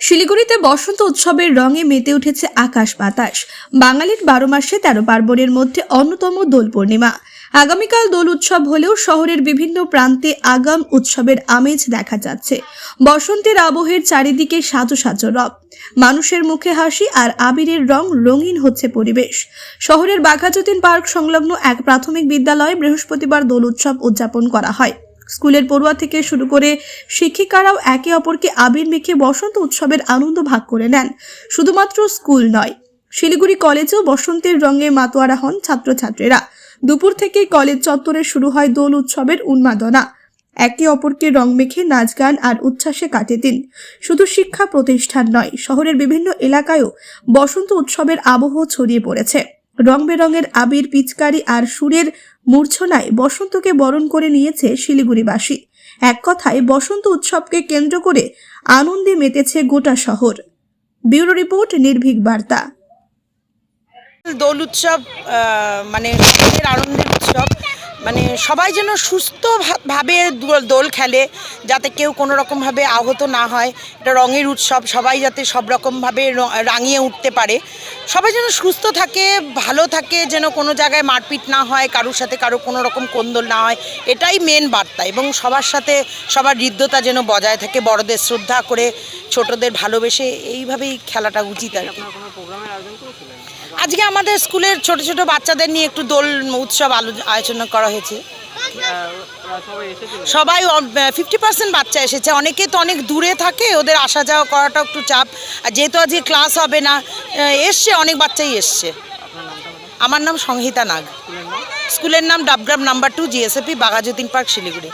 শিলিগুড়িতে বসন্ত উৎসবের রঙে মেতে উঠেছে আকাশ বাতাস। বাঙালির 12 মাসে 13 পার্বণের মধ্যে অন্যতম দোল পূর্ণিমা। আগামীকাল দোল উৎসব হলেও শহরের বিভিন্ন প্রান্তে আগাম উৎসবের আমেজ দেখা যাচ্ছে। বসন্তের আবহের চারিদিকে সাজো সাজো রব, মানুষের মুখে হাসি আর আবিরের রং রঙিন হচ্ছে পরিবেশ। শহরের বাঘাযতীন পার্ক সংলগ্ন এক প্রাথমিক বিদ্যালয়ে বৃহস্পতিবার দোল উৎসব উদযাপন করা হয়। স্কুলের পড়ুয়া থেকে শুরু করে শিক্ষিকারাও একে অপরকে আবির মেখে বসন্ত উৎসবের আনন্দ ভাগ করে নেন। শুধুমাত্র স্কুল নয়, শিলিগুড়ি কলেজেও বসন্তের রঙে মাতোয়ারা হন ছাত্রছাত্রীরা। দুপুর থেকেই কলেজ চত্বরে শুরু হয় দোল উৎসবের উন্মাদনা। একে অপরকে রং মেখে নাচ গান আর উচ্ছ্বাসে কাটে দিন। শুধু শিক্ষা প্রতিষ্ঠান নয়, শহরের বিভিন্ন এলাকায়ও বসন্ত উৎসবের আবহ ছড়িয়ে পড়েছে। রং বেরঙের আবির, পিচকারি আর সুরের মূর্ছনায় বসন্তকে বরণ করে নিয়েছে শিলিগুড়িবাসী। এক কথায় বসন্ত উৎসবকে কেন্দ্র করে আনন্দে মেতেছে গোটা শহর। ব্যুরো রিপোর্ট, নির্ভীক বার্তা। দোল উৎসব মানে সবাইয়ের আনন্দের উৎসব। মানে সবাই যেন সুস্থভাবে দোল খেলে, যাতে কেউ কোনো রকমভাবে আহত না হয়। এটা রঙের উৎসব, সবাই যাতে সব রকমভাবে রাঙিয়ে উঠতে পারে। সবাই যেন সুস্থ থাকে, ভালো থাকে, যেন কোনো জায়গায় মারপিট না হয়, কারোর সাথে কারো কোনো রকম কোন্দল না হয়, এটাই মেন বার্তা। এবং সবার সাথে সবার হৃদ্যতা যেন বজায় থাকে, বড়দের শ্রদ্ধা করে ছোটদের ভালোবেসে এইভাবেই খেলাটা উচিত আর কি। আজকে আমাদের স্কুলের ছোট ছোট বাচ্চাদের নিয়ে একটু দোল উৎসব আয়োজন করা হয়েছে। সবাই 50% বাচ্চা এসেছে। অনেকে তো অনেক দূরে থাকে, ওদের আসা যাওয়া করাটা একটু চাপ। আর যেহেতু আজকে ক্লাস হবে না, এসছে অনেক বাচ্চাই এসছে। আমার নাম সংহিতা নাগ। স্কুলের নাম Dabgram number 2 GSFP, Baghajatin park, Siliguri.